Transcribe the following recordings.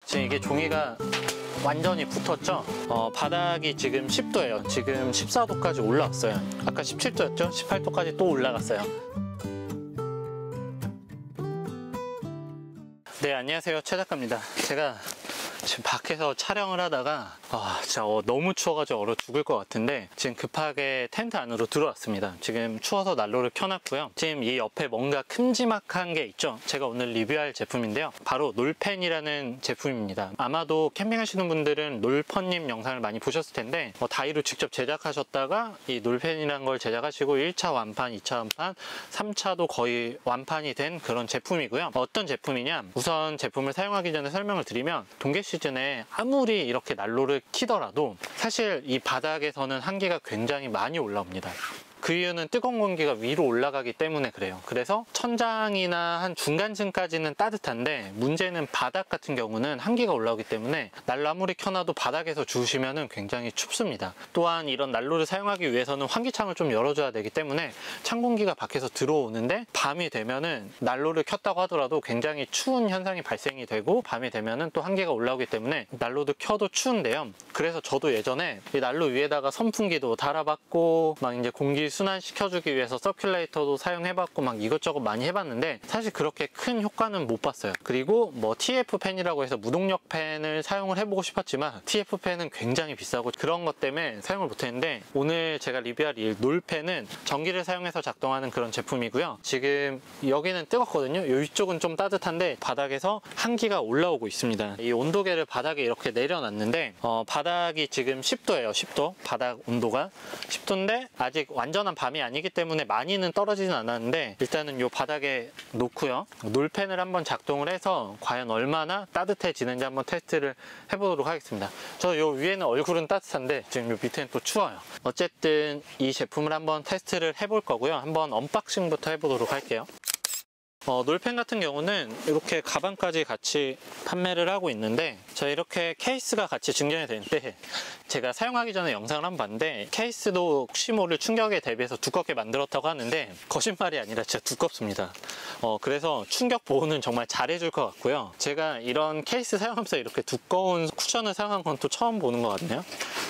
지금 이게 종이가 완전히 붙었죠. 바닥이 지금 10도예요. 지금 14도까지 올라왔어요. 아까 17도였죠? 18도까지 또 올라갔어요. 네, 안녕하세요, 최 작가입니다. 제가 지금 밖에서 촬영을 하다가 진짜 너무 추워가지고 얼어 죽을 것 같은데 지금 급하게 텐트 안으로 들어왔습니다. 지금 추워서 난로를 켜놨고요. 지금 이 옆에 뭔가 큼지막한 게 있죠. 제가 오늘 리뷰할 제품인데요, 바로 놀팬이라는 제품입니다. 아마도 캠핑하시는 분들은 놀펀님 영상을 많이 보셨을 텐데 다이로 직접 제작하셨다가 이 놀팬이라는 걸 제작하시고 1차 완판, 2차 완판, 3차도 거의 완판이 된 그런 제품이고요. 어떤 제품이냐, 우선 제품을 사용하기 전에 설명을 드리면, 동계 시즌에 아무리 이렇게 난로를 키더라도 사실 이 바닥에서는 한기가 굉장히 많이 올라옵니다. 그 이유는 뜨거운 공기가 위로 올라가기 때문에 그래요. 그래서 천장이나 한 중간층까지는 따뜻한데 문제는 바닥 같은 경우는 한기가 올라오기 때문에 난로 아무리 켜놔도 바닥에서 주우시면 굉장히 춥습니다. 또한 이런 난로를 사용하기 위해서는 환기창을 좀 열어줘야 되기 때문에 찬 공기가 밖에서 들어오는데, 밤이 되면은 난로를 켰다고 하더라도 굉장히 추운 현상이 발생이 되고, 밤이 되면은 또 한기가 올라오기 때문에 난로도 켜도 추운데요. 그래서 저도 예전에 이 난로 위에다가 선풍기도 달아봤고, 막 이제 공기 순환시켜주기 위해서 서큘레이터도 사용해봤고 막 이것저것 많이 해봤는데 사실 그렇게 큰 효과는 못 봤어요. 그리고 뭐 TF 팬이라고 해서 무동력 팬을 사용을 해보고 싶었지만 TF 팬은 굉장히 비싸고 그런 것 때문에 사용을 못했는데, 오늘 제가 리뷰할 이 놀팬은 전기를 사용해서 작동하는 그런 제품이고요. 지금 여기는 뜨겁거든요. 이쪽은 좀 따뜻한데 바닥에서 한기가 올라오고 있습니다. 이 온도계를 바닥에 이렇게 내려놨는데 바닥이 지금 10도예요. 10도. 바닥 온도가 10도인데 아직 완전한 밤이 아니기 때문에 많이는 떨어지진 않았는데, 일단은 이 바닥에 놓고요, 놀팬을 한번 작동을 해서 과연 얼마나 따뜻해지는지 한번 테스트를 해보도록 하겠습니다. 저 요 위에는 얼굴은 따뜻한데 지금 요 밑에는 또 추워요. 어쨌든 이 제품을 한번 테스트를 해볼 거고요. 한번 언박싱부터 해보도록 할게요. 놀팬 같은 경우는 이렇게 가방까지 같이 판매를 하고 있는데, 저 이렇게 케이스가 같이 증정이 되는데, 제가 사용하기 전에 영상을 한번 봤는데 케이스도 혹시 모를 충격에 대비해서 두껍게 만들었다고 하는데 거짓말이 아니라 진짜 두껍습니다. 그래서 충격 보호는 정말 잘해줄 것 같고요. 제가 이런 케이스 사용하면서 이렇게 두꺼운 쿠션을 사용한 건 또 처음 보는 것 같네요.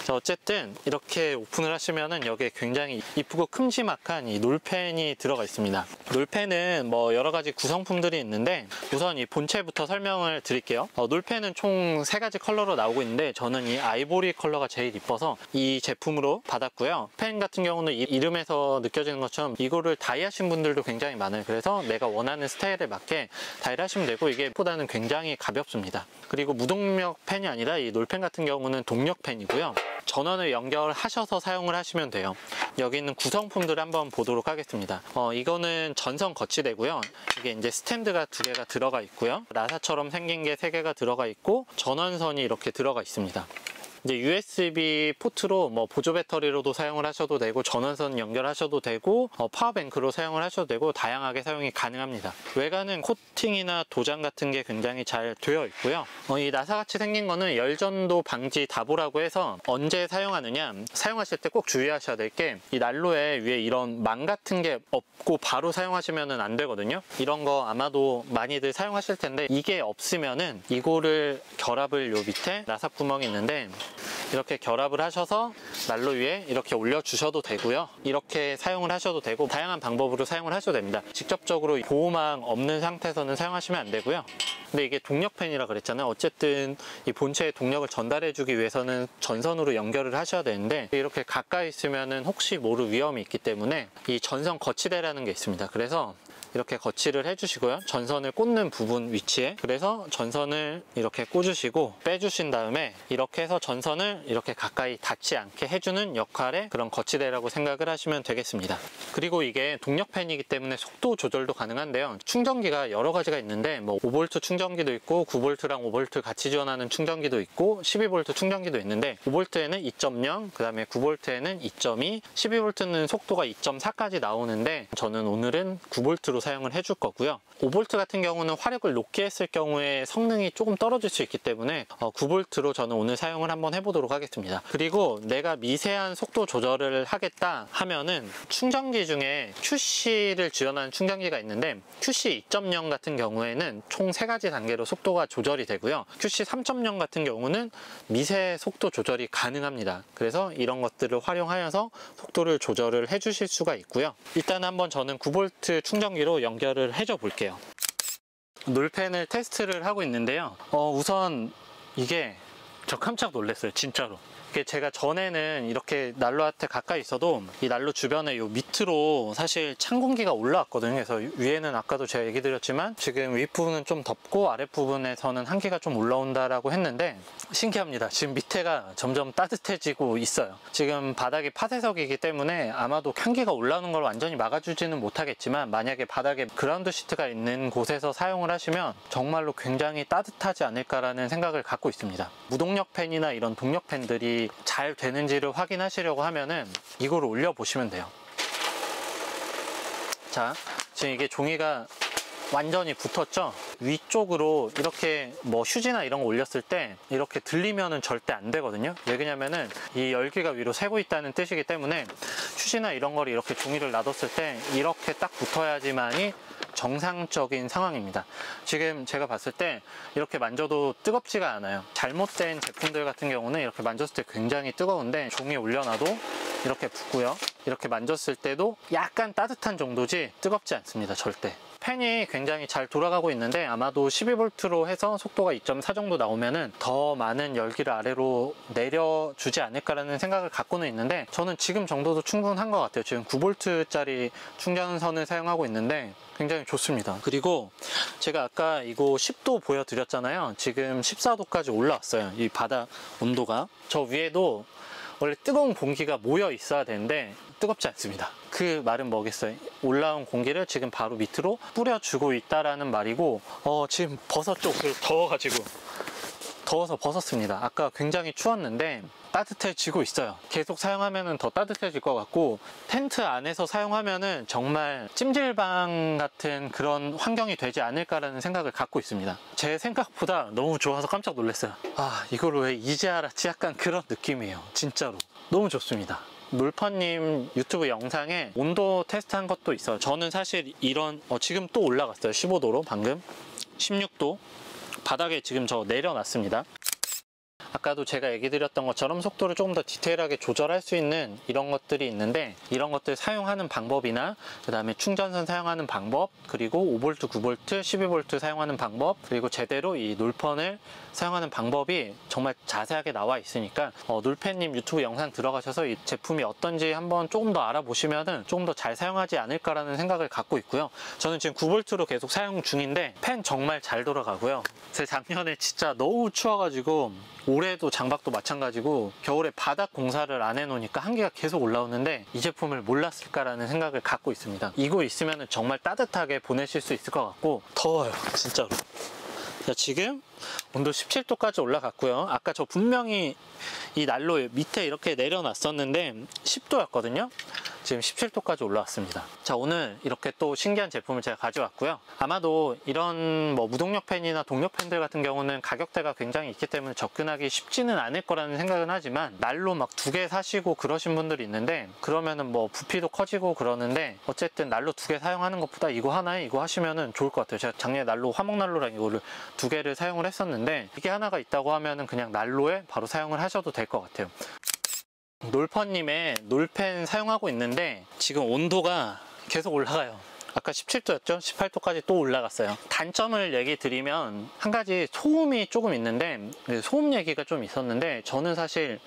자, 어쨌든 이렇게 오픈을 하시면은 여기에 굉장히 이쁘고 큼지막한 이 놀팬이 들어가 있습니다. 놀팬은 뭐 여러 가지 구성품들이 있는데, 우선 이 본체부터 설명을 드릴게요. 놀팬은 총 3가지 컬러로 나오고 있는데 저는 이 아이보리 컬러가 제일 이뻐서 이 제품으로 받았고요. 팬 같은 경우는 이름에서 느껴지는 것처럼 이거를 다이 하신 분들도 굉장히 많아요. 그래서 내가 원하는 스타일에 맞게 다이를 하시면 되고, 이게 보다는 굉장히 가볍습니다. 그리고 무동력 팬이 아니라 이 놀팬 같은 경우는 동력 팬이고요. 전원을 연결하셔서 사용을 하시면 돼요. 여기 있는 구성품들을 한번 보도록 하겠습니다. 이거는 전선 거치대고요. 이게 이제 스탠드가 2개가 들어가 있고요. 나사처럼 생긴 게 3개가 들어가 있고, 전원선이 이렇게 들어가 있습니다. 이제 USB 포트로 뭐 보조 배터리로도 사용을 하셔도 되고, 전원선 연결하셔도 되고, 파워뱅크로 사용을 하셔도 되고, 다양하게 사용이 가능합니다. 외관은 코팅이나 도장 같은 게 굉장히 잘 되어 있고요. 이 나사같이 생긴 거는 열전도 방지 다보라고 해서 언제 사용하느냐, 사용하실 때 꼭 주의하셔야 될 게, 이 난로에 위에 이런 망 같은 게 없고 바로 사용하시면 안 되거든요. 이런 거 아마도 많이들 사용하실 텐데, 이게 없으면은 이거를 결합을 요 밑에 나사 구멍이 있는데 이렇게 결합을 하셔서 난로 위에 이렇게 올려주셔도 되고요. 이렇게 사용을 하셔도 되고, 다양한 방법으로 사용을 하셔도 됩니다. 직접적으로 보호망 없는 상태에서는 사용하시면 안 되고요. 근데 이게 동력팬이라 그랬잖아요. 어쨌든 이 본체에 동력을 전달해 주기 위해서는 전선으로 연결을 하셔야 되는데, 이렇게 가까이 있으면은 혹시 모를 위험이 있기 때문에 이 전선 거치대라는 게 있습니다. 그래서 이렇게 거치를 해주시고요. 전선을 꽂는 부분 위치에, 그래서 전선을 이렇게 꽂으시고 빼주신 다음에 이렇게 해서 전선을 이렇게 가까이 닿지 않게 해주는 역할의 그런 거치대라고 생각을 하시면 되겠습니다. 그리고 이게 동력팬이기 때문에 속도 조절도 가능한데요. 충전기가 여러 가지가 있는데 뭐 5V 충전기도 있고 9V랑 5V 같이 지원하는 충전기도 있고 12V 충전기도 있는데, 5V에는 2.0, 그 다음에 9V에는 2.2, 12V는 속도가 2.4까지 나오는데 저는 오늘은 9V로 5V로 사용을 해줄 거고요. 5V 같은 경우는 화력을 높게 했을 경우에 성능이 조금 떨어질 수 있기 때문에 9V로 저는 오늘 사용을 한번 해보도록 하겠습니다. 그리고 내가 미세한 속도 조절을 하겠다 하면은 충전기 중에 QC를 지원하는 충전기가 있는데 QC 2.0 같은 경우에는 총 3가지 단계로 속도가 조절이 되고요. QC 3.0 같은 경우는 미세 속도 조절이 가능합니다. 그래서 이런 것들을 활용하여서 속도를 조절을 해 주실 수가 있고요. 일단 한번 저는 9V 충전기로 연결을 해줘 볼게요. 놀펜을 테스트를 하고 있는데요. 우선 이게 저 깜짝 놀랐어요, 진짜로. 이게 제가 전에는 이렇게 난로한테 가까이 있어도 이 난로 주변에 요 밑으로 사실 찬 공기가 올라왔거든요. 그래서 위에는 아까도 제가 얘기 드렸지만 지금 윗부분은 좀 덥고 아랫부분에서는 한기가 좀 올라온다라고 했는데 신기합니다. 지금 밑에가 점점 따뜻해지고 있어요. 지금 바닥이 파쇄석이기 때문에 아마도 향기가 올라오는 걸 완전히 막아주지는 못하겠지만 만약에 바닥에 그라운드 시트가 있는 곳에서 사용을 하시면 정말로 굉장히 따뜻하지 않을까라는 생각을 갖고 있습니다. 무동력 팬이나 이런 동력 팬들이 잘 되는지를 확인하시려고 하면은 이거를 올려 보시면 돼요. 자, 지금 이게 종이가 완전히 붙었죠? 위쪽으로 이렇게 뭐 휴지나 이런 거 올렸을 때 이렇게 들리면은 절대 안 되거든요. 왜 그러냐면은 이 열기가 위로 새고 있다는 뜻이기 때문에 휴지나 이런 거를 이렇게 종이를 놔뒀을 때 이렇게 딱 붙어야지만이 정상적인 상황입니다. 지금 제가 봤을 때 이렇게 만져도 뜨겁지가 않아요. 잘못된 제품들 같은 경우는 이렇게 만졌을 때 굉장히 뜨거운데 종이 올려놔도 이렇게 붙고요. 이렇게 만졌을 때도 약간 따뜻한 정도지 뜨겁지 않습니다. 절대. 팬이 굉장히 잘 돌아가고 있는데 아마도 12V로 해서 속도가 2.4 정도 나오면은 더 많은 열기를 아래로 내려주지 않을까라는 생각을 갖고는 있는데 저는 지금 정도도 충분한 것 같아요. 지금 9V짜리 충전선을 사용하고 있는데 굉장히 좋습니다. 그리고 제가 아까 이거 10도 보여드렸잖아요. 지금 14도까지 올라왔어요. 이 바닥 온도가. 저 위에도 원래 뜨거운 공기가 모여 있어야 되는데 뜨겁지 않습니다. 그 말은 뭐겠어요? 올라온 공기를 지금 바로 밑으로 뿌려주고 있다라는 말이고 지금 버섯도 더워서 벗었습니다. 아까 굉장히 추웠는데 따뜻해지고 있어요. 계속 사용하면 더 따뜻해질 것 같고 텐트 안에서 사용하면 정말 찜질방 같은 그런 환경이 되지 않을까라는 생각을 갖고 있습니다. 제 생각보다 너무 좋아서 깜짝 놀랐어요. 아, 이걸 왜 이제 알았지? 약간 그런 느낌이에요. 진짜로 너무 좋습니다. 놀퍼님 유튜브 영상에 온도 테스트한 것도 있어요. 저는 사실 이런 지금 또 올라갔어요. 15도로 방금 16도 바닥에 지금 저 내려놨습니다. 아까도 제가 얘기 드렸던 것처럼 속도를 조금 더 디테일하게 조절할 수 있는 이런 것들이 있는데 이런 것들 사용하는 방법이나 그 다음에 충전선 사용하는 방법, 그리고 5V, 9V, 12V 사용하는 방법, 그리고 제대로 이 놀펀을 사용하는 방법이 정말 자세하게 나와 있으니까 놀팬님 유튜브 영상 들어가셔서 이 제품이 어떤지 한번 조금 더 알아보시면은 조금 더 잘 사용하지 않을까라는 생각을 갖고 있고요. 저는 지금 9V로 계속 사용 중인데 팬 정말 잘 돌아가고요. 제 작년에 진짜 너무 추워가지고 올해도 장박도 마찬가지고 겨울에 바닥 공사를 안 해놓으니까 한기가 계속 올라오는데 이 제품을 몰랐을까라는 생각을 갖고 있습니다. 이거 있으면 정말 따뜻하게 보내실 수 있을 것 같고 더워요, 진짜로. 자, 지금 온도 17도까지 올라갔고요. 아까 저 분명히 이 난로 밑에 이렇게 내려놨었는데 10도였거든요. 지금 17도까지 올라왔습니다. 자, 오늘 이렇게 또 신기한 제품을 제가 가져왔고요. 아마도 이런 뭐 무동력 팬이나 동력 팬들 같은 경우는 가격대가 굉장히 있기 때문에 접근하기 쉽지는 않을 거라는 생각은 하지만 난로 막 2개 사시고 그러신 분들이 있는데 그러면은 뭐 부피도 커지고 그러는데 어쨌든 난로 2개 사용하는 것보다 이거 하나에 이거 하시면은 좋을 것 같아요. 제가 작년에 난로 화목난로랑 이거를 2개를 사용을 했었는데 이게 하나가 있다고 하면은 그냥 난로에 바로 사용을 하셔도 될 것 같아요. 놀퍼님의 놀팬 사용하고 있는데 지금 온도가 계속 올라가요. 아까 17도였죠? 18도까지 또 올라갔어요. 단점을 얘기 드리면 한 가지 소음이 조금 있는데 소음 얘기가 좀 있었는데 저는 사실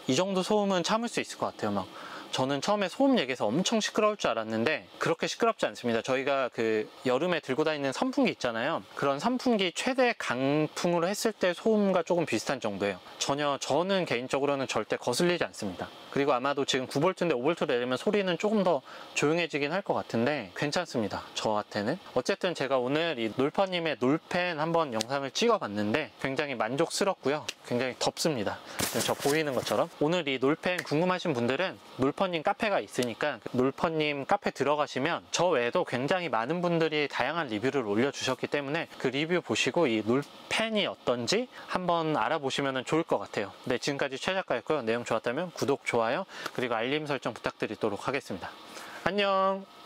이 정도 소음은 참을 수 있을 것 같아요. 저는 처음에 소음 얘기해서 엄청 시끄러울 줄 알았는데 그렇게 시끄럽지 않습니다. 저희가 그 여름에 들고 다니는 선풍기 있잖아요. 그런 선풍기 최대 강풍으로 했을 때 소음과 조금 비슷한 정도예요. 전혀 저는 개인적으로는 절대 거슬리지 않습니다. 그리고 아마도 지금 9V인데 5V로 내리면 소리는 조금 더 조용해지긴 할 것 같은데 괜찮습니다. 저한테는. 어쨌든 제가 오늘 이 놀퍼님의 놀팬 한번 영상을 찍어봤는데 굉장히 만족스럽고요. 굉장히 덥습니다. 저 보이는 것처럼. 오늘 이 놀팬 궁금하신 분들은 놀퍼 놀퍼님 카페가 있으니까 놀퍼님 카페 들어가시면 저 외에도 굉장히 많은 분들이 다양한 리뷰를 올려주셨기 때문에 그 리뷰 보시고 이 놀펜이 어떤지 한번 알아보시면 좋을 것 같아요. 네, 지금까지 최 작가였고요. 내용 좋았다면 구독, 좋아요, 그리고 알림 설정 부탁드리도록 하겠습니다. 안녕.